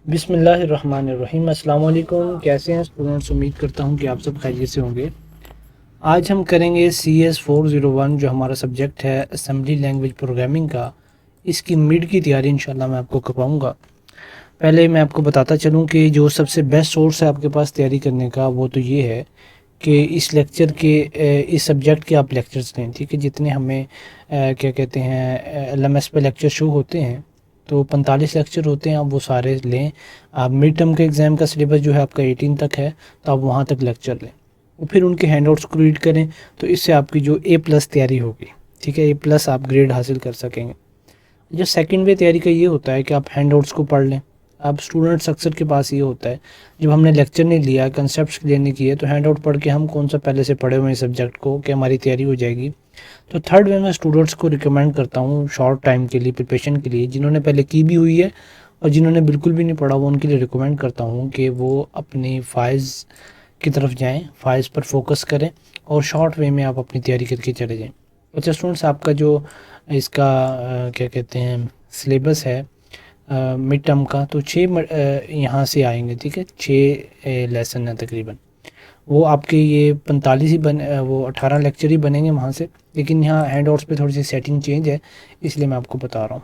बिस्मिल्लाहिर्रहमानिर्रहीम। अस्सलाम वालेकुम। कैसे हैं स्टूडेंट्स? उम्मीद करता हूं कि आप सब खैरियत से होंगे। आज हम करेंगे CS401 जो हमारा सब्जेक्ट है असेंबली लैंग्वेज प्रोग्रामिंग का। इसकी मिड की तैयारी इंशाल्लाह मैं आपको करवाऊंगा। पहले मैं आपको बताता चलूं कि जो सबसे बेस्ट सोर्स है आपके पास तैयारी करने का वो तो ये है कि इस लेक्चर के इस सब्जेक्ट के आप लेक्चर्स लें। ठीक है, जितने हमें क्या कहते हैं LMS पे लेक्चर शो होते हैं तो 45 लेक्चर होते हैं, आप वो सारे लें। आप मिड टर्म के एग्ज़ाम का सिलेबस जो है आपका 18 तक है, तो आप वहाँ तक लेक्चर लें और फिर उनके हैंडआउट्स को रीड करें। तो इससे आपकी जो A+ तैयारी होगी, ठीक है, A+ आप ग्रेड हासिल कर सकेंगे। जो सेकंड वे तैयारी का ये होता है कि आप हैंडआउट्स को पढ़ लें। अब स्टूडेंट्स अक्सर के पास ये होता है, जब हमने लेक्चर नहीं लिया, कंसेप्ट्स क्लियर नहीं किए, तो हैंडआउट पढ़ के हम कौन सा पहले से पढ़े हुए हैं सब्जेक्ट को कि हमारी तैयारी हो जाएगी। तो थर्ड वे मैं स्टूडेंट्स को रिकमेंड करता हूँ शॉर्ट टाइम के लिए प्रिपरेशन के लिए, जिन्होंने पहले की भी हुई है और जिन्होंने बिल्कुल भी नहीं पढ़ा वो उनके लिए रिकमेंड करता हूँ कि वो अपनी फाइल्स की तरफ जाएं, फाइल्स पर फोकस करें और शॉर्ट वे में आप अपनी तैयारी करके चले जाएं। अच्छा स्टूडेंट्स, आपका जो इसका क्या कहते हैं सिलेबस है मिड टर्म का, तो 6 यहाँ से आएंगे। ठीक है, 6 लेसन है तकरीबन। वो आपके ये 45 ही वो 18 लेक्चर ही बनेंगे वहाँ से, लेकिन यहाँ हैंड आउट्स पे थोड़ी सी सेटिंग चेंज है, इसलिए मैं आपको बता रहा हूँ।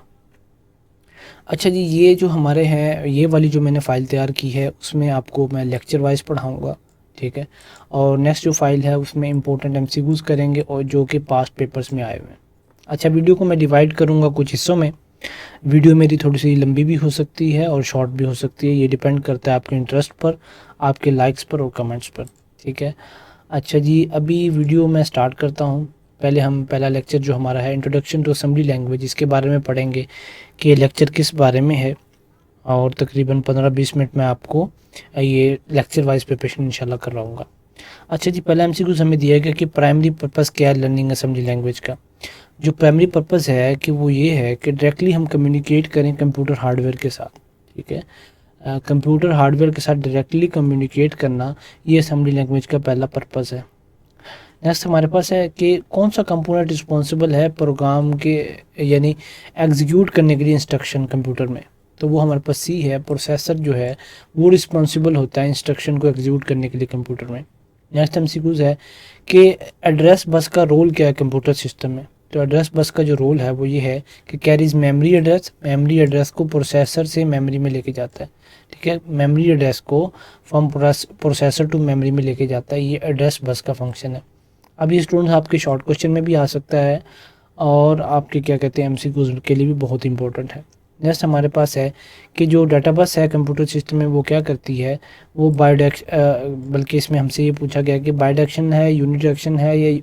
अच्छा जी, ये जो हमारे हैं, ये वाली जो मैंने फ़ाइल तैयार की है उसमें आपको मैं लेक्चर वाइज पढ़ाऊँगा। ठीक है, और नेक्स्ट जो फाइल है उसमें इंपॉर्टेंट MCQs करेंगे और जो कि पास्ट पेपर्स में आए हुए हैं। अच्छा, वीडियो को मैं डिवाइड करूँगा कुछ हिस्सों में। वीडियो मेरी थोड़ी सी लंबी भी हो सकती है और शॉर्ट भी हो सकती है, ये डिपेंड करता है आपके इंटरेस्ट पर, आपके लाइक्स पर और कमेंट्स पर। ठीक है, अच्छा जी, अभी वीडियो मैं स्टार्ट करता हूँ। पहले हम पहला लेक्चर जो हमारा है इंट्रोडक्शन टू असेंबली लैंग्वेज, इसके बारे में पढ़ेंगे कि ये लेक्चर किस बारे में है, और तकरीबन 15-20 मिनट में आपको ये लेक्चर वाइज प्रिपरेशन इंशाल्लाह करवाऊँगा। अच्छा जी, पहला MCQ हमें दिया गया कि प्राइमरी पर्पस क्या है लर्निंग असेंबली लैंग्वेज का। जो प्राइमरी पर्पस है कि वो ये है कि डायरेक्टली हम कम्युनिकेट करें कंप्यूटर हार्डवेयर के साथ। ठीक है, कंप्यूटर हार्डवेयर के साथ डायरेक्टली कम्युनिकेट करना, ये असेंबली लैंग्वेज का पहला पर्पस है। नेक्स्ट हमारे पास है कि कौन सा कंपोनेंट रिस्पॉन्सिबल है प्रोग्राम के यानी एग्जीक्यूट करने के लिए इंस्ट्रक्शन कंप्यूटर में। तो वो हमारे पास C है, प्रोसेसर जो है वो रिस्पॉन्सिबल होता है इंस्ट्रक्शन को एग्जीक्यूट करने के लिए कंप्यूटर में। नेक्स्ट MCQs है कि एड्रेस बस का रोल क्या है कंप्यूटर सिस्टम में। तो एड्रेस बस का जो रोल है वो ये है कि कैरीज मेमोरी एड्रेस को प्रोसेसर से मेमोरी में लेके जाता है। ठीक है, मेमोरी एड्रेस को फ्रॉम प्रोसेसर टू मेमोरी में लेके जाता है, ये एड्रेस बस का फंक्शन है। अब ये स्टूडेंट्स आपके शॉर्ट क्वेश्चन में भी आ सकता है और आपके क्या कहते हैं MCQs के लिए भी बहुत इंपॉर्टेंट है। नेक्स्ट हमारे पास है कि जो डाटा बस है कंप्यूटर सिस्टम में वो क्या करती है, वो बल्कि इसमें हमसे ये पूछा गया कि बायडायरेक्शन है, यूनिडायरेक्शन है, या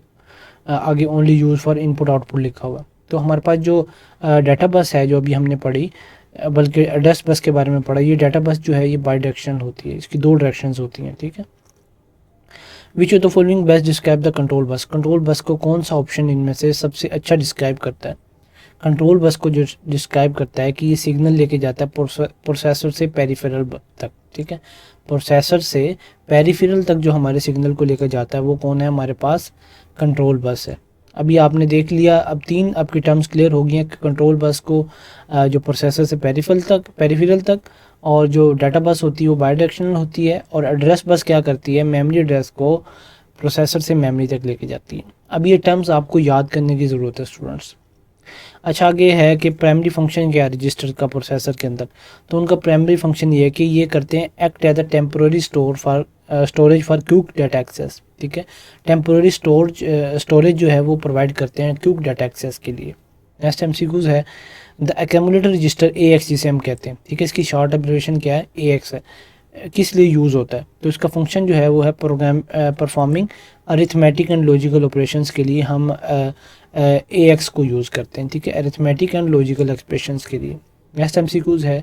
आगे only use for input output लिखा हुआ। तो हमारे पास जो डाटा बस है जो अभी हमने पढ़ी, बल्कि एड्रेस बस के बारे में पढ़ा, ये डाटा बस जो है ये बायडायरेक्शनल होती है, इसकी 2 डायरेक्शंस होती हैं। ठीक है, विच of the following best describe the control bus. Control bus को कौन सा ऑप्शन इनमें से सबसे अच्छा डिस्क्राइब करता है। कंट्रोल बस को जो डिस्क्राइब करता है कि ये सिग्नल लेके जाता है प्रोसेसर से पेरिफेरल तक। ठीक है, प्रोसेसर से पेरिफेरल तक जो हमारे सिग्नल को लेकर जाता है वो कौन है, हमारे पास कंट्रोल बस है। अभी आपने देख लिया, अब 3 आपकी टर्म्स क्लियर हो गई हैं कि कंट्रोल बस को जो प्रोसेसर से पेरिफेरल तक और जो डाटा बस होती है वो बायडायरेक्शनल होती है, और एड्रेस बस क्या करती है, मेमोरी एड्रेस को प्रोसेसर से मेमोरी तक लेके जाती है। अब ये टर्म्स आपको याद करने की ज़रूरत है स्टूडेंट्स। अच्छा, आगे है कि प्राइमरी फंक्शन क्या है रजिस्टर का प्रोसेसर के अंदर। तो उनका प्राइमरी फंक्शन ये है कि ये करते हैं act as a temporary storage for quick data access. ठीक है, टेम्पोररी स्टोरेज जो है वो प्रोवाइड करते हैं क्विक डाटा एक्सेस के लिए। नेक्स्ट MCQs है द एक्यूमुलेटर रजिस्टर AX जिसे हम कहते हैं। ठीक है, इसकी शॉर्ट एब्रिविएशन क्या है, AX है। किस लिए यूज़ होता है, तो इसका फंक्शन जो है वो है performing arithmetic and logical operations के लिए हम AX को यूज़ करते हैं। ठीक है, अरिथमेटिक एंड लॉजिकल एक्सप्रेशंस के लिए। नेक्स्ट MCQs है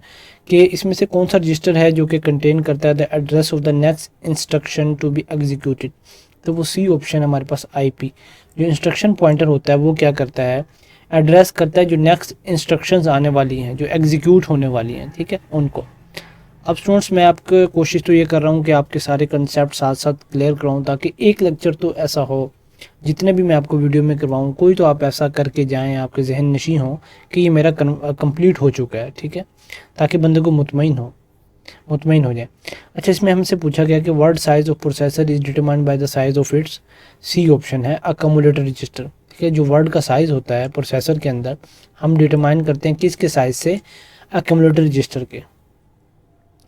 कि इसमें से कौन सा रजिस्टर है जो कि कंटेन करता है the address of the next instruction to be executed. तो वो C ऑप्शन हमारे पास IP। जो इंस्ट्रक्शन पॉइंटर होता है वो क्या करता है, एड्रेस करता है जो नेक्स्ट इंस्ट्रक्शंस आने वाली हैं, जो एग्जीक्यूट होने वाली हैं। ठीक है, उनको। अब स्टूडेंट्स, मैं आपको कोशिश तो ये कर रहा हूँ कि आपके सारे कंसेप्ट साथ साथ क्लियर कराऊँ, ताकि एक लेक्चर तो ऐसा हो, जितने भी मैं आपको वीडियो में करवाऊँ कोई तो आप ऐसा करके जाएं, आपके जहन नशी हो कि ये मेरा कंप्लीट हो चुका है। ठीक है, ताकि बंदे को मुतमईन हो। मुतमईन हो जाए। अच्छा, इसमें हमसे पूछा गया कि word size of processor is determined by the size of its, सी ऑप्शन है अक्यूमुलेटर रजिस्टर। ठीक है, जो वर्ड का साइज होता है प्रोसेसर के अंदर हम डिटरमाइन करते हैं किसके साइज से, अक्यूमुलेटर रजिस्टर के।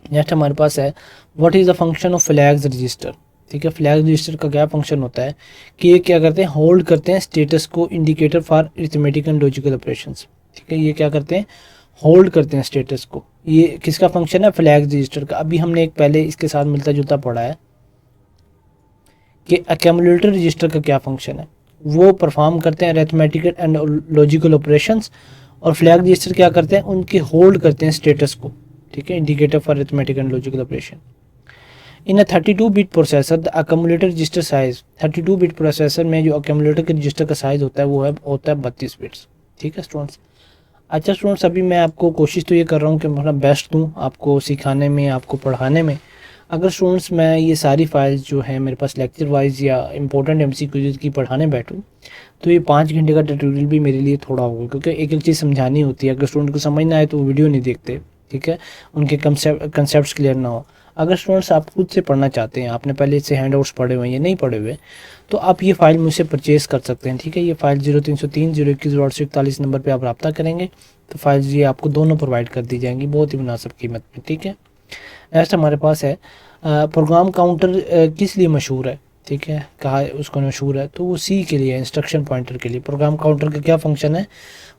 नेक्स्ट हमारे पास है what is the function of flags register. ठीक है, फ्लैग रजिस्टर का क्या फंक्शन होता है कि ये क्या करते हैं, होल्ड करते हैं स्टेटस को indicator for arithmetic and logical operations. ठीक है, ये क्या करते हैं, होल्ड करते हैं स्टेटस को। ये किसका फंक्शन है, फ्लैग रजिस्टर का। अभी हमने एक पहले इसके साथ मिलता जुलता पढ़ा है कि अक्यूमुलेटर रजिस्टर का क्या फंक्शन है, वो परफॉर्म करते हैं अरिथमेटिक एंड लॉजिकल ऑपरेशंस, और फ्लैग रजिस्टर क्या करते हैं, उनके होल्ड करते हैं स्टेटस को। ठीक है, indicator for arithmetic and logical operation. In a 32 bit processor the accumulator register size, 32 bit processor में जो अक्यूमुलेटर के रजिस्टर का साइज होता है वो होता है 32 बिट्स। ठीक है स्टूडेंट्स। अच्छा स्टूडेंट्स, अभी मैं आपको कोशिश तो ये कर रहा हूँ कि मैं अपना बेस्ट दूँ आपको सिखाने में, आपको पढ़ाने में। अगर स्टूडेंट्स मैं ये सारी फाइल्स जो है मेरे पास लेक्चर वाइज या इंपॉर्टेंट MCQs की पढ़ाने बैठूँ तो ये 5 घंटे का ट्यूटोरियल भी मेरे लिए थोड़ा होगा, क्योंकि एक एक चीज़ समझानी होती है। अगर स्टूडेंट को समझ ना आए तो वो वीडियो नहीं देखते। ठीक है, उनके कंसेप्ट क्लियर ना हो। अगर स्टूडेंट्स आप खुद से पढ़ना चाहते हैं, आपने पहले इससे हैंडआउट्स पढ़े हुए हैं या नहीं पढ़े हुए, तो आप ये फ़ाइल मुझसे परचेज़ कर सकते हैं। ठीक है, ये फ़ाइल 0303 021 नंबर पे आप रब्ता करेंगे तो फाइल्स ये आपको दोनों प्रोवाइड कर दी जाएंगी बहुत ही मुनासिब कीमत में। ठीक है, नेक्स्ट हमारे पास है प्रोग्राम काउंटर किस लिए मशहूर है। ठीक है, कहा उसको मशहूर है तो वो सी के लिए, इंस्ट्रक्शन पॉइंटर के लिए। प्रोग्राम काउंटर का क्या फंक्शन है,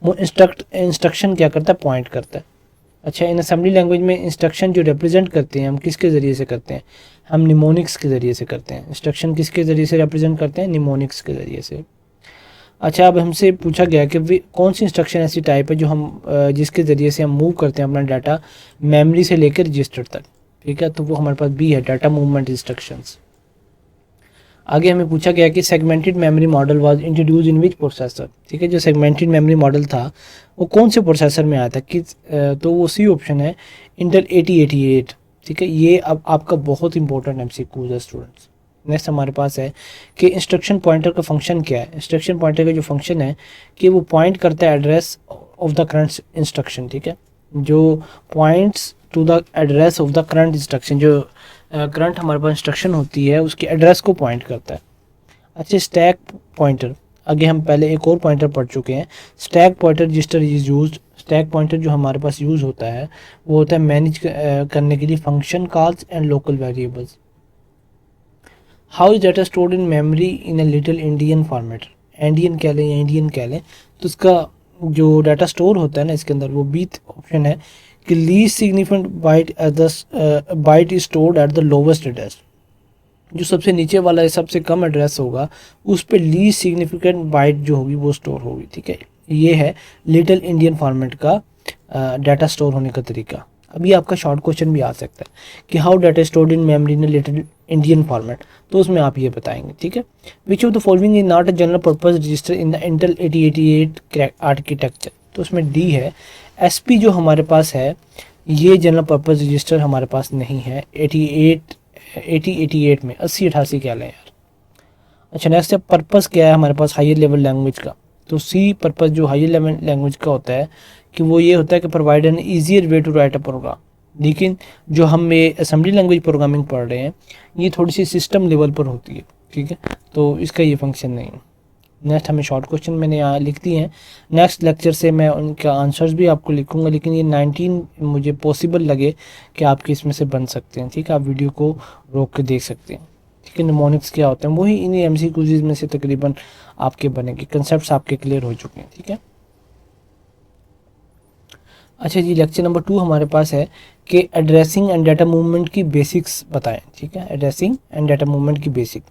वो इंस्ट्रक्शन क्या करता है, पॉइंट करता है। अच्छा, इन असेंबली लैंग्वेज में इंस्ट्रक्शन जो रिप्रेजेंट करते हैं हम किसके ज़रिए से करते हैं, हम निमोनिक्स के ज़रिए से करते हैं। इंस्ट्रक्शन किसके ज़रिए से रिप्रेजेंट करते हैं, निमोनिक्स के ज़रिए से। अच्छा, अब हमसे पूछा गया कि कौन सी इंस्ट्रक्शन ऐसी टाइप है जो हम जिसके ज़रिए से हम मूव करते हैं अपना डाटा मेमोरी से लेकर रजिस्टर तक। ठीक है, तो वो हमारे पास बी है, डाटा मूवमेंट इंस्ट्रक्शंस। आगे हमें पूछा गया कि segmented memory model was introduce in which processor. ठीक है, जो सेगमेंटेड मेमोरी मॉडल था वो कौन से प्रोसेसर में आया था, किस तो वो सी ऑप्शन है, इंटेल 8088। ठीक है, ये अब आपका बहुत इंपॉर्टेंट MCQ है स्टूडेंट्स। नेक्स्ट हमारे पास है कि इंस्ट्रक्शन पॉइंटर का फंक्शन क्या है। इंस्ट्रक्शन पॉइंटर का जो फंक्शन है कि वो पॉइंट करता है address of the current instruction. ठीक है, जो points to the address of the current instruction, जो करंट हमारे पास इंस्ट्रक्शन होती है उसकी एड्रेस को पॉइंट करता है। अच्छा, स्टैक पॉइंटर, आगे हम पहले एक और पॉइंटर पढ़ चुके हैं, stack pointer register is used. Stack pointer जो हमारे पास यूज़ होता है वो होता है मैनेज करने के लिए function calls and local variables. How is data stored in memory in a little Indian format, Indian कह लें या इंडियन कह लें, तो उसका जो डाटा स्टोर होता है ना इसके अंदर वो बी ऑप्शन है कि least significant byte at the byte is stored at the lowest address. जो सबसे नीचे वाला है, सबसे कम एड्रेस होगा उस पर लीस्ट सिग्निफिकेंट बाइट जो होगी वो स्टोर होगी। ठीक है, ये है लिटिल इंडियन फॉर्मेट का डाटा स्टोर होने का तरीका। अभी आपका शॉर्ट क्वेश्चन भी आ सकता है कि how data stored in memory in little Indian format, तो उसमें आप ये बताएंगे। ठीक है, विच of the following is not a general purpose register in the Intel 8088 architecture, तो उसमें डी है। SP जो हमारे पास है ये जनरल पर्पज रजिस्टर हमारे पास नहीं है 8088 में, 8088 क्या लें यार। अच्छा, नेक्स्ट है पर्पस क्या है हमारे पास हायर लेवल लैंग्वेज का, तो सी पर्पस जो हायर लेवल लैंग्वेज का होता है कि वो ये होता है कि provide an easier way to write a program. लेकिन जो हम ये असेंबली लैंग्वेज प्रोग्रामिंग पढ़ रहे हैं ये थोड़ी सी सिस्टम लेवल पर होती है। ठीक है, तो इसका ये फंक्शन नहीं है। नेक्स्ट हमें शॉर्ट क्वेश्चन मैंने यहाँ लिख दिए हैं, नेक्स्ट लेक्चर से मैं उनका आंसर्स भी आपको लिखूंगा, लेकिन ये 19 मुझे पॉसिबल लगे कि आपके इसमें से बन सकते हैं। ठीक है, आप वीडियो को रोक के देख सकते हैं। ठीक है, निमोनिक्स क्या होते हैं वही इन्हीं MCQs में से तकरीबन आपके बनेंगे, कंसेप्ट आपके क्लियर हो चुके हैं। ठीक है, अच्छा जी, लेक्चर नंबर 2 हमारे पास है कि एड्रेसिंग एंड डाटा मूवमेंट की बेसिक्स बताएं। ठीक है, एड्रेसिंग एंड डाटा मूवमेंट की बेसिक।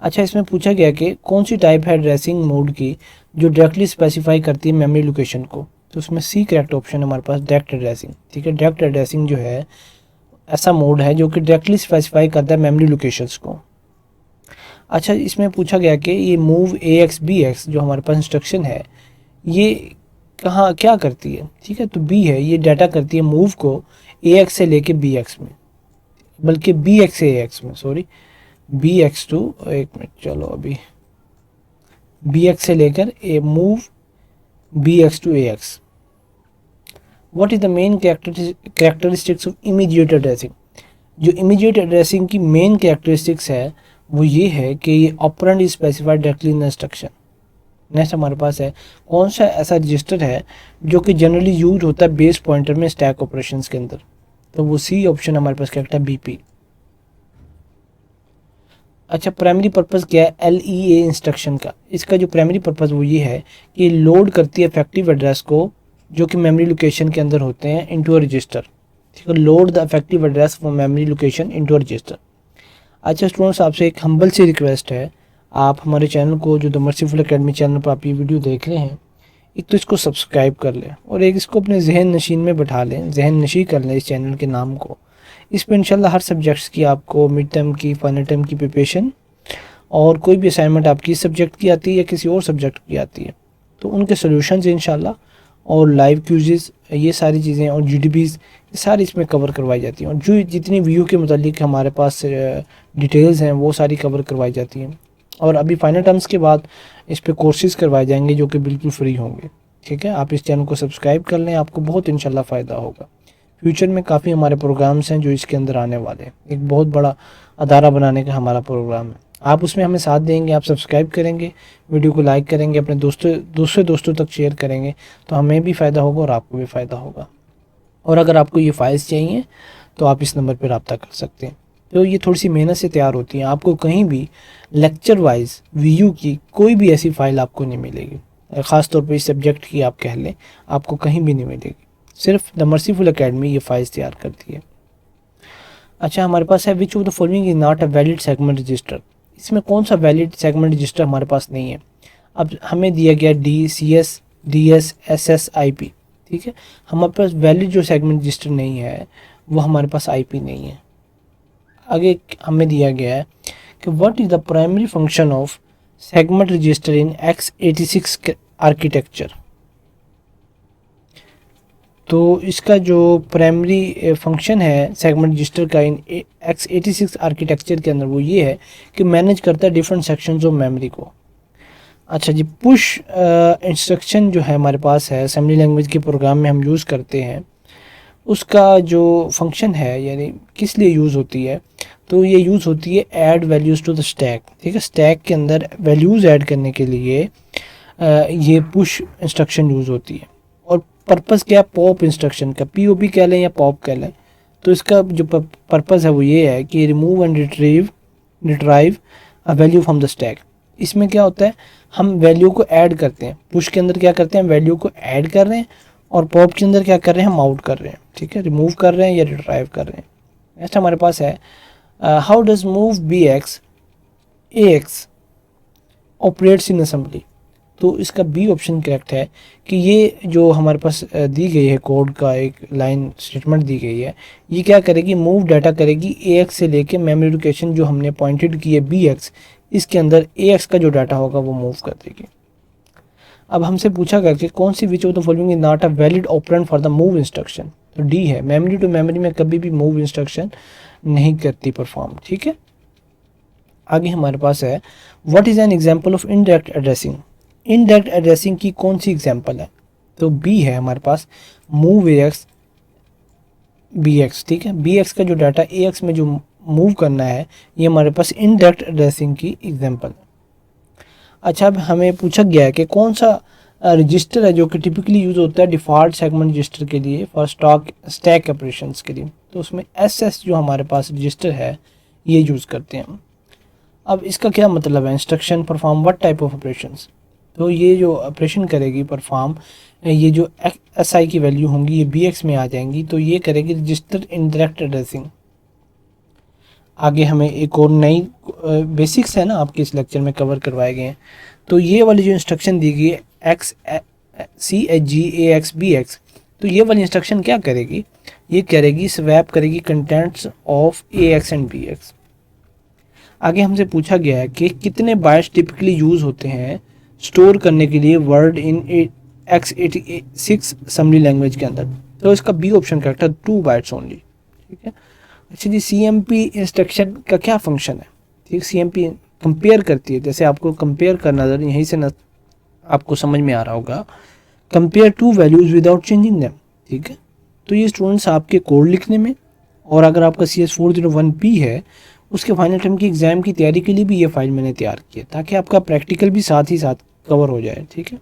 अच्छा, इसमें पूछा गया कि कौन सी टाइप है एड्रेसिंग मोड की जो डायरेक्टली स्पेसिफाई करती है मेमोरी लोकेशन को, तो उसमें सी करेक्ट ऑप्शन हमारे पास डायरेक्ट एड्रेसिंग। ठीक है, डायरेक्ट एड्रेसिंग जो है ऐसा मोड है जो कि डायरेक्टली स्पेसिफाई करता है मेमोरी लोकेशंस को। अच्छा, इसमें पूछा गया कि ये मूव AX BX जो हमारे पास इंस्ट्रक्शन है ये कहाँ क्या करती है। ठीक है, तो बी है, ये डाटा करती है मूव को AX से लेके BX में, बल्कि BX से AX में, सॉरी BX टू, एक मिनट चलो, अभी BX से लेकर move BX to AX। What is the main characteristics of immediate addressing. जो इमीडिएट एड्रेसिंग की मेन कैरेक्टरिस्टिक्स है वो ये है कि ये operand is specified directly in instruction. Next हमारे पास है कौन सा ऐसा रजिस्टर है जो कि जनरली यूज होता है बेस पॉइंटर में स्टैक ऑपरेशंस के अंदर, तो वो सी ऑप्शन हमारे पास करेक्ट है, बीपी। अच्छा, प्राइमरी पर्पस क्या है एल ई ए इंस्ट्रक्शन का। इसका जो प्राइमरी पर्पस वो ये है कि लोड करती है इफेक्टिव एड्रेस को जो कि मेमोरी लोकेशन के अंदर होते हैं इनटू अ रजिस्टर। ठीक है, load the effective address from memory location into a resistor. अच्छा स्टूडेंट्स, आपसे एक हम्बल सी रिक्वेस्ट है, आप हमारे चैनल को जो द मर्सीफुल एकेडमी चैनल पर आप ये वीडियो देख रहे हैं, एक तो इसको सब्सक्राइब कर लें और एक इसको अपने जहन नशीन में बैठा लें, जहन नशी कर लें इस चैनल के नाम को। इस पर इंशाल्लाह हर सब्जेक्ट्स की आपको मिड टर्म की, फाइनल टर्म की प्रिपरेशन और कोई भी असाइनमेंट आपकी इस सब्जेक्ट की आती है या किसी और सब्जेक्ट की आती है तो उनके सोल्यूशन इंशाल्लाह और लाइव क्यूजेस, ये सारी चीज़ें और GDPs ये सारी इसमें कवर करवाई जाती हैं और जो जितनी व्यू के मुतालिक हमारे पास डिटेल्स हैं वो सारी कवर करवाई जाती हैं। और अभी फाइनल टर्म्स के बाद इस पे कोर्सेज करवाए जाएंगे जो कि बिल्कुल फ्री होंगे। ठीक है, आप इस चैनल को सब्सक्राइब कर लें, आपको बहुत इंशाल्लाह फ़ायदा होगा। फ्यूचर में काफ़ी हमारे प्रोग्राम्स हैं जो इसके अंदर आने वाले हैं, एक बहुत बड़ा अदारा बनाने का हमारा प्रोग्राम है। आप उसमें हमें साथ देंगे, आप सब्सक्राइब करेंगे, वीडियो को लाइक करेंगे, अपने दूसरे दोस्तों तक शेयर करेंगे तो हमें भी फ़ायदा होगा और आपको भी फ़ायदा होगा। और अगर आपको ये फाइल्स चाहिए तो आप इस नंबर पर रब्ता कर सकते हैं। तो ये थोड़ी सी मेहनत से तैयार होती हैं, आपको कहीं भी लेक्चर वाइज वीयू की कोई भी ऐसी फ़ाइल आपको नहीं मिलेगी, ख़ास तौर पे इस सब्जेक्ट की आप कह लें, आपको कहीं भी नहीं मिलेगी। सिर्फ द मर्सीफुल एकेडमी ये फाइल्स तैयार करती है। अच्छा, हमारे पास है विच of the following is not a valid segment register. इसमें कौन सा वैलिड सेगमेंट रजिस्टर हमारे पास नहीं है। अब हमें दिया गया DCS DS SS IP। ठीक है, हमारे पास वैलिड जो सेगमेंट रजिस्टर नहीं है वो हमारे पास IP नहीं है। आगे हमें दिया गया है कि what is the primary function of segment register in x86 architecture. तो इसका जो प्राइमरी फंक्शन है सेगमेंट रजिस्टर का इन x86 आर्किटेक्चर के अंदर वो ये है कि मैनेज करता है डिफरेंट सेक्शंस ऑफ मेमोरी को। अच्छा जी, पुश इंस्ट्रक्शन जो है हमारे पास है असेंबली लैंग्वेज के प्रोग्राम में हम यूज़ करते हैं, उसका जो फंक्शन है यानी किस लिए यूज़ होती है, तो ये यूज़ होती है add values to the stack. ठीक है, स्टैक के अंदर वैल्यूज़ ऐड करने के लिए ये पुश इंस्ट्रक्शन यूज़ होती है। और पर्पस क्या है पॉप इंस्ट्रक्शन का, POP कह लें या पॉप कह लें, तो इसका जो पर्पस है वो ये है कि remove and retrieve a value from the stack. इसमें क्या होता है, हम वैल्यू को ऐड करते हैं, पुश के अंदर क्या करते हैं वैल्यू को ऐड कर रहे हैं और पॉप के अंदर क्या कर रहे हैं हम आउट कर रहे हैं। ठीक है, रिमूव कर रहे हैं या रिट्राइव कर रहे हैं। नेक्स्ट हमारे पास है how does move BX AX operates in assembly. तो इसका बी ऑप्शन करेक्ट है कि ये जो हमारे पास दी गई है कोड का एक लाइन स्टेटमेंट दी गई है, ये क्या करेगी मूव डाटा करेगी AX से लेके मेमोरी लोकेशन जो हमने पॉइंटेड की है BX, इसके अंदर AX का जो डाटा होगा वो मूव कर देगी। अब हमसे पूछा गया कि कौन सी which of the following is not a valid operand for the move instruction, तो डी है, मेमोरी टू मेमोरी में कभी भी मूव इंस्ट्रक्शन नहीं करती परफॉर्म। ठीक है, आगे हमारे पास है what is an example of indirect addressing. Indirect addressing की कौन सी एग्जांपल है, तो बी है हमारे पास मूव AX BX। ठीक है, BX का जो डाटा AX में जो मूव करना है ये हमारे पास इनडायरेक्ट एड्रेसिंग की एग्जांपल है। अच्छा, अब हमें पूछा गया है कि कौन सा रजिस्टर है जो कि टिपिकली यूज़ होता है डिफ़ॉल्ट सेगमेंट रजिस्टर के लिए फॉर स्टैक ऑपरेशंस के लिए, तो उसमें SS जो हमारे पास रजिस्टर है ये यूज़ करते हैं। अब इसका क्या मतलब है, instruction perform what type of operations, तो ये जो ऑपरेशन करेगी परफॉर्म, ये जो SI की वैल्यू होंगी ये BX में आ जाएंगी, तो ये करेगी रजिस्टर इनडायरेक्ट एड्रेसिंग। आगे हमें एक और नई बेसिक्स है ना आपके इस लेक्चर में कवर करवाए गए हैं, तो ये वाली जो इंस्ट्रक्शन दी गई है CHG AX BX, तो ये वाली इंस्ट्रक्शन क्या करेगी, ये करेगी स्वैप करेगी contents of AX and BX। आगे हमसे पूछा गया है कि कितने बाइट्स टिपिकली यूज़ होते हैं स्टोर करने के लिए word in x86 assembly language के अंदर, तो इसका बी ऑप्शन करेक्ट है 2 बाइट्स ओनली। ठीक है, अच्छा जी, CMP इंस्ट्रक्शन का क्या फंक्शन है, ठीक, CMP कंपेयर करती है, जैसे आपको कंपेयर करना यहीं से आपको समझ में आ रहा होगा, compare two values without changing them. ठीक है। तो ये स्टूडेंट्स आपके कोड लिखने में, और अगर आपका CS401P है उसके फाइनल टर्म की एग्ज़ाम की तैयारी के लिए भी ये फाइल मैंने तैयार की है, ताकि आपका प्रैक्टिकल भी साथ ही साथ कवर हो जाए, ठीक है।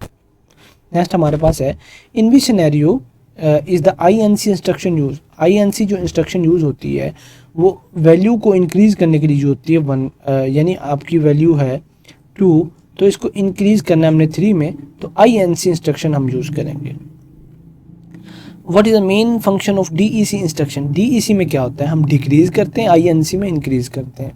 नेक्स्ट हमारे पास है, in which scenario is the INC instruction use. INC जो इंस्ट्रक्शन यूज़ होती है वो वैल्यू को इंक्रीज़ करने के लिए यूज़ होती है 1, यानी आपकी वैल्यू है 2, तो इसको इंक्रीज़ करना है हमने 3 में, तो INC इंस्ट्रक्शन हम यूज़ करेंगे। What is the main function of DEC instruction. DEC में क्या होता है, हम डिक्रीज़ करते हैं, INC में इंक्रीज़ करते हैं।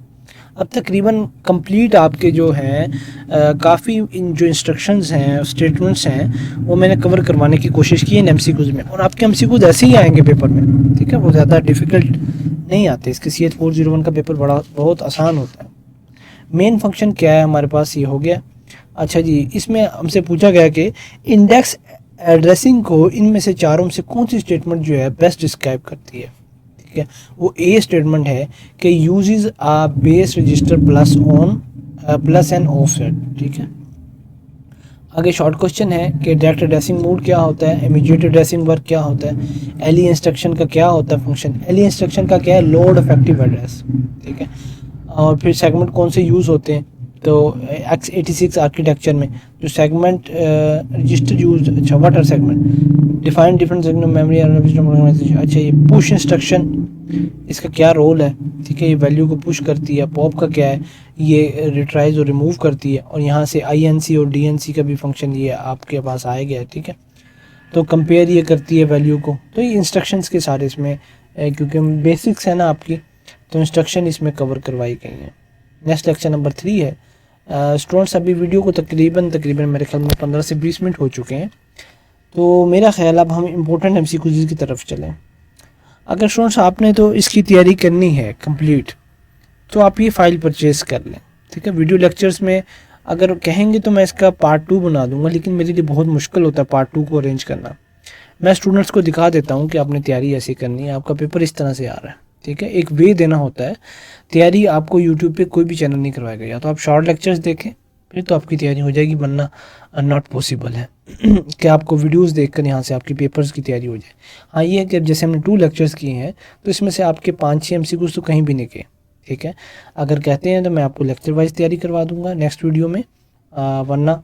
अब तकरीबन कंप्लीट आपके जो हैं काफ़ी इन जो इंस्ट्रक्शंस हैं, स्टेटमेंट्स हैं, वो मैंने कवर करवाने की कोशिश की है MCQs में, और आपके MCQs ऐसे ही आएंगे पेपर में, ठीक है। वो ज़्यादा डिफ़िकल्ट नहीं आते, इसके CS401 का पेपर बहुत आसान होता है। मेन फंक्शन क्या है हमारे पास, ये हो गया। अच्छा जी, इसमें हमसे पूछा गया कि इंडेक्स एड्रेसिंग को इनमें से चारों में से कौन सी स्टेटमेंट जो है बेस्ट डिस्क्राइब करती है, ठीक है। वो ए स्टेटमेंट है कि uses a base register plus an offset, ठीक है। आगे शॉर्ट क्वेश्चन है कि डायरेक्ट एड्रेसिंग मोड क्या होता है, इमीडिएट एड्रेसिंग वर्क क्या होता है, एलई इंस्ट्रक्शन का क्या होता है फंक्शन, एलई इंस्ट्रक्शन का क्या है, लोड इफेक्टिव एड्रेस, ठीक है। और फिर सेगमेंट कौन से यूज़ होते हैं, तो x86 आर्किटेक्चर में जो सेगमेंट रजिस्टर यूज, अच्छा what are segment, define different segment memory. अच्छा ये पुश इंस्ट्रक्शन, इसका क्या रोल है, ठीक है, ये वैल्यू को पुश करती है। पॉप का क्या है, ये रिट्राइज और रिमूव करती है, और यहाँ से INC और DNC का भी फंक्शन ये आपके पास आएगा, ठीक है। तो कंपेयर ये करती है वैल्यू को। तो ये इंस्ट्रक्शंस के सारे इसमें क्योंकि बेसिक्स है ना आपकी, तो इंस्ट्रक्शन इसमें कवर करवाई गई हैं। नेक्स्ट लेक्चर नंबर 3 है। स्टूडेंट्स अभी वीडियो को तकरीबन मेरे ख्याल में 15 से 20 मिनट हो चुके हैं, तो मेरा ख्याल अब हम इम्पोर्टेंट MCQs की तरफ चलें। अगर स्टूडेंट्स आपने तो इसकी तैयारी करनी है कंप्लीट, तो आप ये फ़ाइल परचेज़ कर लें, ठीक है। वीडियो लेक्चर्स में अगर कहेंगे तो मैं इसका पार्ट 2 बना दूंगा, लेकिन मेरे लिए बहुत मुश्किल होता है पार्ट 2 को अरेंज करना। मैं स्टूडेंट्स को दिखा देता हूँ कि आपने तैयारी ऐसी करनी है, आपका पेपर इस तरह से आ रहा है, ठीक है। एक वे देना होता है तैयारी, आपको यूट्यूब पे कोई भी चैनल नहीं करवाएगा, या तो आप शॉर्ट लेक्चर्स देखें फिर तो आपकी तैयारी हो जाएगी, वरना नॉट पॉसिबल है कि आपको वीडियोस देखकर यहाँ से आपकी पेपर्स की तैयारी हो जाए। हाँ ये है कि जैसे हमने 2 लेक्चर्स किए हैं, तो इसमें से आपके 5-6 MCQs तो कहीं भी नहीं गए, ठीक है। अगर कहते हैं तो मैं आपको लेक्चर वाइज तैयारी करवा दूँगा नेक्स्ट वीडियो में, वरना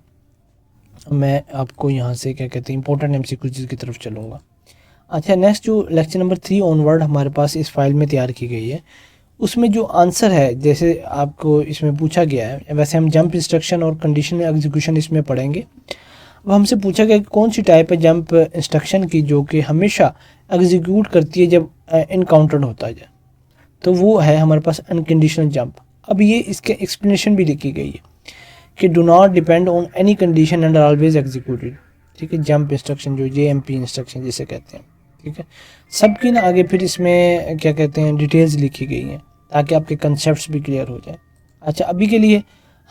मैं आपको यहाँ से क्या कहते हैं इंपॉर्टेंट MCQs की तरफ चलूँगा। अच्छा, नेक्स्ट जो लेक्चर नंबर 3 ऑनवर्ड हमारे पास इस फाइल में तैयार की गई है, उसमें जो आंसर है जैसे आपको इसमें पूछा गया है, वैसे हम जंप इंस्ट्रक्शन और कंडीशनल एग्जीक्यूशन इसमें पढ़ेंगे। अब हमसे पूछा गया कि कौन सी टाइप है जंप इंस्ट्रक्शन की जो कि हमेशा एग्जीक्यूट करती है जब इनकाउंटर्ड होता जाए, तो वो है हमारे पास अनकंडीशनल जंप। अब ये इसके एक्सप्लेनेशन भी लिखी गई है कि do not depend on any condition and always executed, ठीक है। जंप इंस्ट्रक्शन जो JMP इंस्ट्रक्शन जिसे कहते हैं, ठीक है। सबकी ना आगे फिर इसमें क्या कहते हैं डिटेल्स लिखी गई हैं ताकि आपके कंसेप्ट्स भी क्लियर हो जाए। अच्छा, अभी के लिए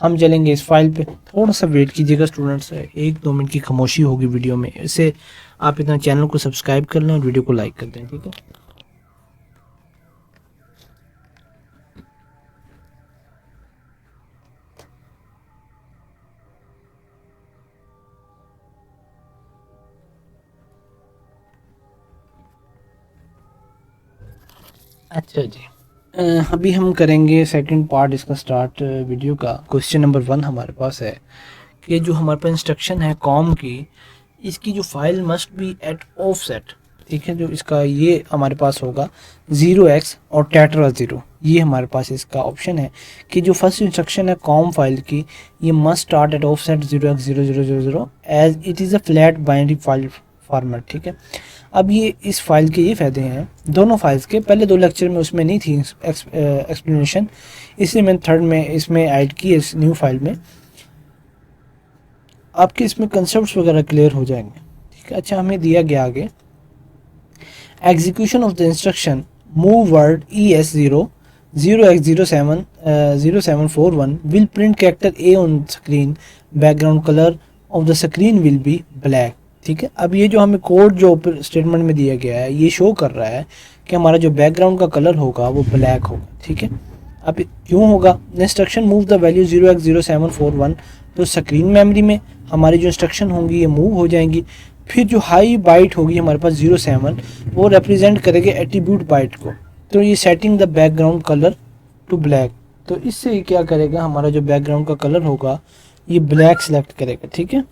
हम चलेंगे इस फाइल पे, थोड़ा सा वेट कीजिएगा स्टूडेंट्स, 1-2 मिनट की खामोशी होगी वीडियो में, इससे आप इतना चैनल को सब्सक्राइब कर लें और वीडियो को लाइक कर दें, ठीक है। अच्छा जी, अभी हम करेंगे सेकंड पार्ट इसका स्टार्ट वीडियो का। क्वेश्चन नंबर 1 हमारे पास है कि जो हमारे पास इंस्ट्रक्शन है कॉम की, इसकी जो file must be at offset, ठीक है। जो इसका ये हमारे पास होगा 0x और टेट्रा 0, ये हमारे पास इसका ऑप्शन है कि जो फर्स्ट इंस्ट्रक्शन है कॉम फाइल की, ये must start at offset 0x0000 as it is a flat binary file format, ठीक है। अब ये इस फाइल के ये फ़ायदे हैं दोनों फाइल्स के, पहले 2 लेक्चर में उसमें नहीं थी एक्सप्लेनेशन, इसलिए मैंने थर्ड में इसमें ऐड की इस न्यू फाइल में, आपके इसमें कंसेप्ट्स वगैरह क्लियर हो जाएंगे, ठीक है। अच्छा, हमें दिया गया आगे execution of the instruction move word ES0 0x0741 will print character A on screen, background colour of the screen will be black, ठीक है। अब ये जो हमें कोड जो स्टेटमेंट में दिया गया है ये शो कर रहा है कि हमारा जो बैकग्राउंड का कलर होगा वो ब्लैक होगा, ठीक है। अब क्यों होगा, instruction move the value 0x0741, तो स्क्रीन मेमोरी में हमारी जो इंस्ट्रक्शन होंगी ये मूव हो जाएंगी, फिर जो हाई बाइट होगी हमारे पास 07 वो रिप्रेजेंट करेगी एट्रीब्यूट बाइट को। तो ये setting the background colour to black, तो इससे ये क्या करेगा, हमारा जो बैकग्राउंड का कलर होगा ये ब्लैक सेलेक्ट करेगा। ठीक है,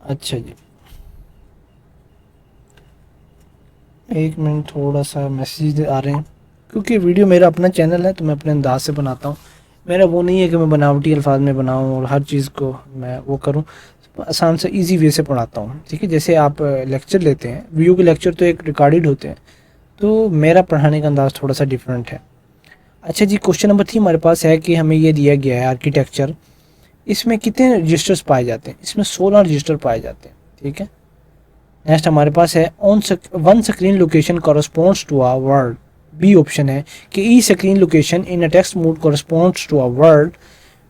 अच्छा जी, एक मिनट, थोड़ा सा मैसेज आ रहे हैं, क्योंकि वीडियो मेरा अपना चैनल है तो मैं अपने अंदाज से बनाता हूँ। मेरा वो नहीं है कि मैं बनावटी अल्फाज में बनाऊँ और हर चीज़ को मैं वो करूँ, आसान से इजी वे से पढ़ाता हूँ। ठीक है, जैसे आप लेक्चर लेते हैं, वीडियो के लेक्चर तो एक रिकॉर्डेड होते हैं, तो मेरा पढ़ाने का अंदाज़ थोड़ा सा डिफरेंट है। अच्छा जी, क्वेश्चन नंबर 3 हमारे पास है कि हमें ये दिया गया है आर्किटेक्चर, इसमें कितने रजिस्टर्स पाए जाते हैं, इसमें 16 रजिस्टर पाए जाते हैं। ठीक है, नेक्स्ट हमारे पास है on one screen location corresponds to a word, B option है कि E screen location in a text mode corresponds to a word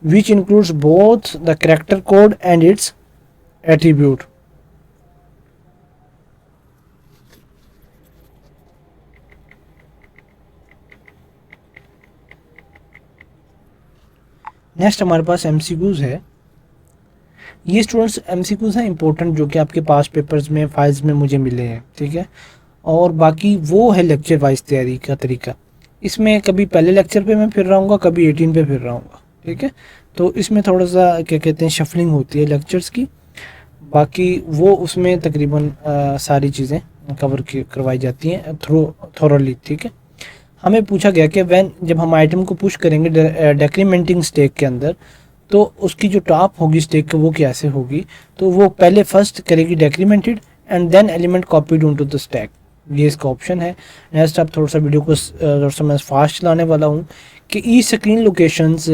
which includes both the character code and its attribute. Next हमारे पास MCQs है, ये students MCQs हैं important जो कि आपके पास पेपर्स में फाइल्स में मुझे मिले हैं। ठीक है, और बाकी वो है लेक्चर वाइज तैयारी का तरीका, इसमें कभी पहले लेक्चर पे मैं फिर रहा हूँ, कभी 18 पे फिर रहा हूँ। ठीक है, तो इसमें थोड़ा सा क्या कहते हैं शफलिंग होती है लेक्चर्स की, बाकी वो उसमें तकरीबन सारी चीज़ें कवर करवाई जाती हैं थोरली। ठीक है, हमें पूछा गया कि वैन जब हम आइटम को पुश करेंगे डेक्रीमेंटिंग स्टेक के अंदर, तो उसकी जो टॉप होगी स्टेक वो कैसे होगी, तो वो पहले फर्स्ट करेगी decremented and then element copied on to the stack, ये इसका ऑप्शन है। नेक्स्ट आप थोड़ा सा वीडियो को थोड़ा सा मैं फास्ट चलाने वाला हूँ कि E screen locations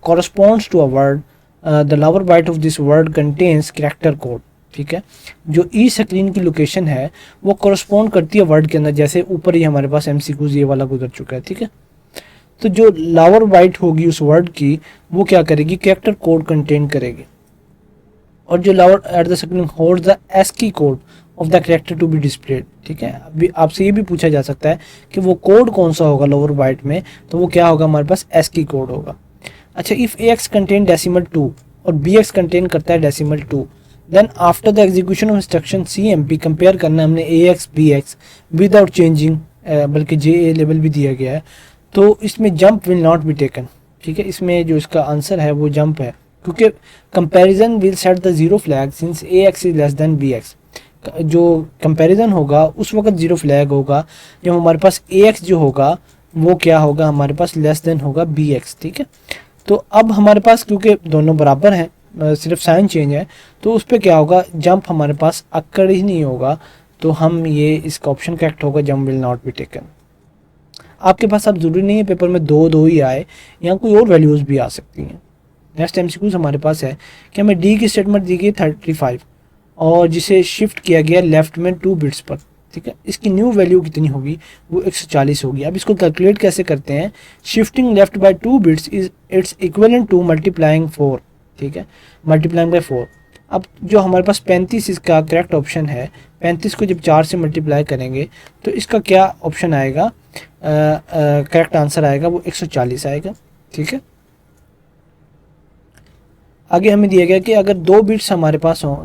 corresponds to a word, the lower byte of this word contains character code. ठीक है, जो ई स्क्रीन की लोकेशन है वो कॉरस्पॉन्ड करती है वर्ड के अंदर, जैसे ऊपर ही हमारे पास एमसीक्यूज ये वाला गुजर चुका है। ठीक है, तो जो लोअर बाइट होगी उस वर्ड की वो क्या करेगी, कैरेक्टर कोड कंटेन करेगी, और जो lower at the screen holds the ASCII code of the character to be displayed. ठीक है, अभी आपसे ये भी पूछा जा सकता है कि वो कोड कौन सा होगा लोअर बाइट में, तो वो क्या होगा, हमारे पास एस्की कोड होगा। अच्छा, if A X contain decimal 2 और बी एक्स कंटेन करता है decimal 2, then after the execution of instruction CMP compare करना है हमने AX BX विदाउट चेंजिंग, बल्कि JA लेवल भी दिया गया है, तो इसमें jump will not be taken. ठीक है, इसमें जो इसका आंसर है वो जंप है, क्योंकि comparison will set the zero flag since AX is less than BX। जो कंपैरिजन होगा उस वक्त जीरो फ्लैग होगा जब हमारे पास AX जो होगा वो क्या होगा, हमारे पास लेस देन होगा BX। ठीक है, तो अब हमारे पास क्योंकि दोनों बराबर हैं, सिर्फ साइन चेंज है, तो उस पर क्या होगा, जंप हमारे पास अक्कड़ ही नहीं होगा, तो हम ये इसका ऑप्शन करेक्ट होगा, jump will not be taken. आपके पास अब ज़रूरी नहीं है पेपर में 2 ही आए, यहाँ कोई और वैल्यूज़ भी आ सकती हैं। नेक्स्ट एमसीक्यूज हमारे पास है कि हमें डी की स्टेटमेंट दी गई 35 और जिसे शिफ्ट किया गया लेफ्ट में 2 बिट्स पर। ठीक है, इसकी न्यू वैल्यू कितनी होगी, वो 140 होगी। अब इसको कैलकुलेट कैसे करते हैं, shifting left by 2 bits is its equivalent to multiplying 4। ठीक है, मल्टीप्लाइंग बाय 4। अब जो हमारे पास 35 इसका करेक्ट ऑप्शन है, 35 को जब 4 से मल्टीप्लाई करेंगे तो इसका क्या ऑप्शन आएगा, करेक्ट आंसर आएगा वो 140 आएगा। ठीक है, आगे हमें दिया गया कि अगर 2 बिट्स हमारे पास हों,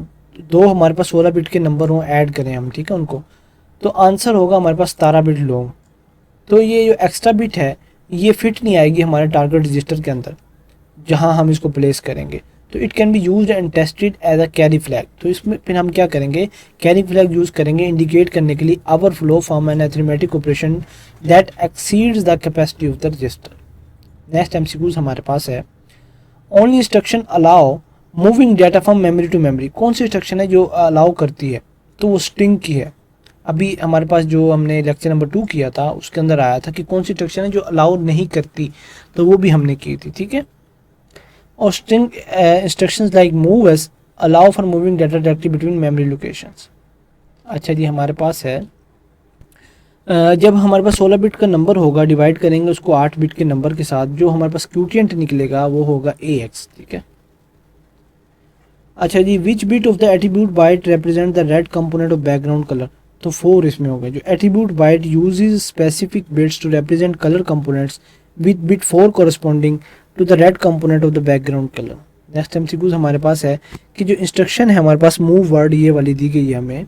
दो हमारे पास 16 बिट के नंबर हों, ऐड करें हम, ठीक है उनको, तो आंसर होगा हमारे पास 17 बिट लॉन्ग। तो ये जो एक्स्ट्रा बिट है ये फिट नहीं आएगी हमारे टारगेट रजिस्टर के अंदर जहां हम इसको प्लेस करेंगे, तो it can be used and tested as a carry flag. तो इसमें फिर हम क्या करेंगे, कैरी फ्लैग यूज़ करेंगे इंडिकेट करने के लिए overflow from an arithmetic operation that exceeds the capacity of the register. Next MCQs हमारे पास है, only instruction allow moving data from memory to memory. कौन सी इंस्ट्रक्शन है जो अलाउ करती है, तो वो स्ट्रिंग की है। अभी हमारे पास जो हमने लेक्चर नंबर 2 किया था उसके अंदर आया था कि कौन सी इंस्ट्रक्शन है जो अलाउ नहीं करती, तो वो भी हमने की थी। ठीक है, और string instructions like move S allow for moving data directly between memory locations. अच्छा जी, हमारे पास है जब हमारे पास 16 बिट का नंबर होगा, डिवाइड करेंगे उसको 8 बिट के नंबर के साथ, जो हमारे पास क्यूटियंट निकलेगा वो होगा AX। ठीक है, अच्छा जी, which bit of the attribute byte represent the red component of background colour, तो 4 इसमें हो गया। जो attribute byte uses specific bits to represent colour components with bit 4 corresponding to the red component of the background colour. Next MCQs हमारे पास है कि जो इंस्ट्रक्शन है हमारे पास मूव वर्ड ये वाली दी गई है हमें,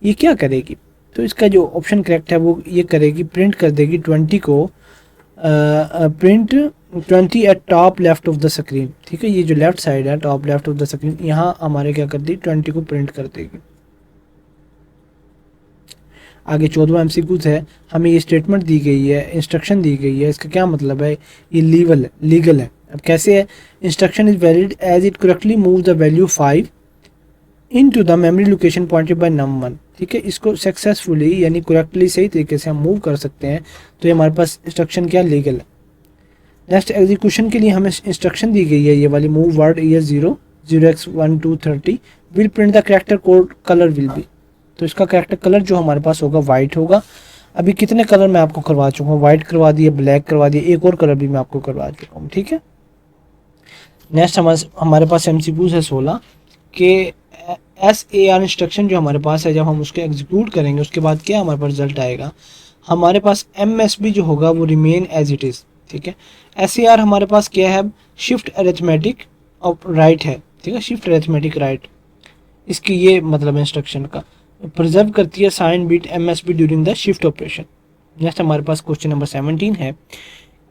ये क्या करेगी? तो इसका जो ऑप्शन करेक्ट है वो ये करेगी, प्रिंट कर देगी 20 को, print 20 eight top left of the screen. ठीक है, ये जो लेफ्ट साइड है top left of the screen, यहाँ हमारे क्या कर दी 20 को प्रिंट कर देगी। आगे 14वां एमसीक्यूज है, हमें ये स्टेटमेंट दी गई है, इंस्ट्रक्शन दी गई है, इसका क्या मतलब है? ये लीगल है। अब कैसे है? Instruction is valid as it correctly move the value 5 into the memory location pointed by num1। ठीक है, इसको सक्सेसफुली यानी करेक्टली सही तरीके से हम मूव कर सकते हैं, तो ये हमारे पास इंस्ट्रक्शन क्या लीगल है। नेक्स्ट एग्जीक्यूशन के लिए हमें इंस्ट्रक्शन दी गई है ये वाली, move word year 0x1 to 30 will print the character code colour will be. तो इसका कैरेक्टर कलर जो हमारे पास होगा वाइट होगा। अभी कितने कलर मैं आपको करवा चुका हूँ? वाइट करवा दिए, ब्लैक करवा दिए, एक और कलर भी मैं आपको करवा चुका हूँ। ठीक है, नेक्स्ट हमारे पास एमसीक्यूज है 16 के SAR इंस्ट्रक्शन जो हमारे पास है, जब हम उसके एग्जीक्यूट करेंगे उसके बाद क्या हमारे पास रिजल्ट आएगा? हमारे पास MSB जो होगा वो रिमेन एज इट इज़। ठीक है, SAR हमारे पास क्या है? शिफ्ट अरिथमेटिक और राइट है। ठीक है, शिफ्ट अरिथमेटिक राइट, इसकी ये मतलब इंस्ट्रक्शन का प्रिजर्व करती है sign bit MSB during the shift operation. Next हमारे पास क्वेश्चन नंबर 17 है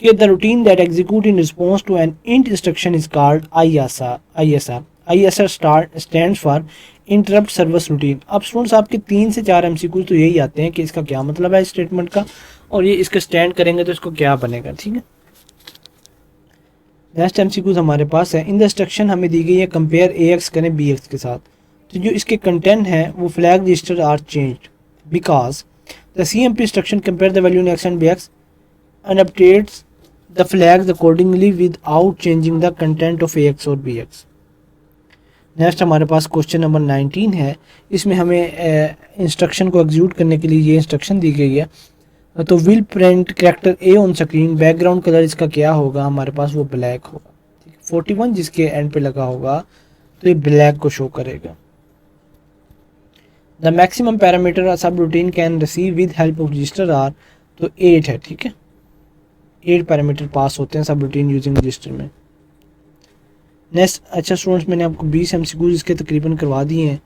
कि the routine that execute in response to an int instruction is called ISR। ISR stands for interrupt service routine. अब students आपके 3 से 4 MCQs तो यही आते हैं कि इसका क्या मतलब है स्टेटमेंट का, और ये इसका स्टैंड करेंगे तो इसको क्या बनेगा। ठीक है, नेक्स्ट एमसीक्यूज हमारे पास है, इन द इंस्ट्रक्शन हमें दी गई है कंपेयर AX करें BX के साथ। तो जो इसके कंटेंट हैं वो flag register are changed because the CMP instruction compare the value in X and BX and updates the flags accordingly without changing the content of AX और BX। नेक्स्ट हमारे पास क्वेश्चन नंबर 19 है, इसमें हमें instruction को execute करने के लिए ये इंस्ट्रक्शन दी गई है। तो will print character A on screen, background colour इसका क्या होगा हमारे पास? वो ब्लैक होगा। 41 जिसके एंड पे लगा होगा तो ये ब्लैक को शो करेगा। The maximum parameter subroutine can receive with help of register are, तो 8 है। ठीक है, 8 पैरामीटर पास होते हैं सब रूटीन यूजिंग रजिस्टर में। नेक्स्ट, अच्छा स्टूडेंट्स, मैंने आपको 20 एमसीक्यूज इसके तकरीबन करवा दिए हैं,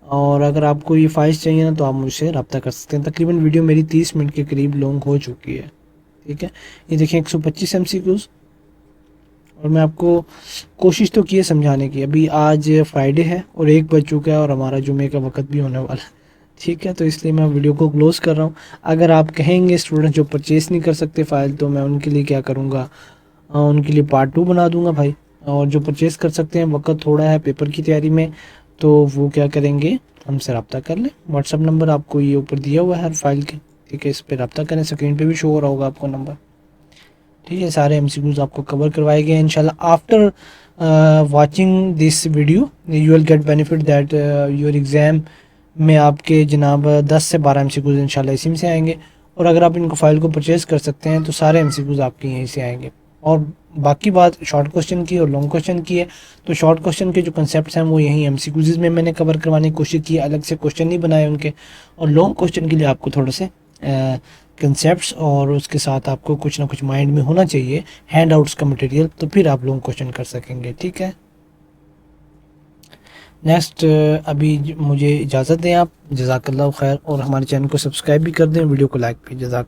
और अगर आपको ये फाइल्स चाहिए ना तो आप मुझसे रब्ता कर सकते हैं। तकरीबन वीडियो मेरी 30 मिनट के करीब लॉन्ग हो चुकी है। ठीक है, ये देखिए 125 एमसीक्यूज, और मैं आपको कोशिश तो की है समझाने की। अभी आज फ्राइडे है और 1 बज चुका है और हमारा जुमे का वक्त भी होने वाला है। ठीक है, तो इसलिए मैं वीडियो को क्लोज़ कर रहा हूँ। अगर आप कहेंगे स्टूडेंट जो परचेज़ नहीं कर सकते फ़ाइल, तो मैं उनके लिए क्या करूँगा, उनके लिए पार्ट 2 बना दूँगा भाई। और जो परचेज़ कर सकते हैं, वक्त थोड़ा है पेपर की तैयारी में, तो वो क्या करेंगे, हमसे रब्ता कर लें। व्हाट्सअप नंबर आपको ये ऊपर दिया हुआ है हर फाइल के। ठीक है, इस पर रब्ता करें, स्क्रीन पे भी शो हो रहा होगा आपको नंबर। ठीक है, सारे एमसीक्यूज आपको कवर करवाए गए इंशाल्लाह। After watching this video you will get benefit that your exam में आपके जनाब 10 से 12 एमसीक्यूज इंशाल्लाह इसी में से आएंगे। और अगर आप इनको फाइल को परचेज़ कर सकते हैं तो सारे एमसीक्यूज आपके यहीं से आएंगे। और बाकी बात शॉर्ट क्वेश्चन की और लॉन्ग क्वेश्चन की है, तो शॉर्ट क्वेश्चन के जो कंसेप्ट हैं वो यहीं एमसीक्यूज में मैंने कवर करवाने की कोशिश की, अलग से क्वेश्चन नहीं बनाए उनके। और लॉन्ग क्वेश्चन के लिए आपको थोड़े से कंसेप्ट्स और उसके साथ आपको कुछ ना कुछ माइंड में होना चाहिए, हैंड आउट्स का मटेरियल, तो फिर आप लॉन्ग क्वेश्चन कर सकेंगे। ठीक है, नेक्स्ट अभी मुझे इजाज़त दें आप, जज़ाकल्लाह खैर, और हमारे चैनल को सब्सक्राइब भी कर दें, वीडियो को लाइक भी। जज़ाक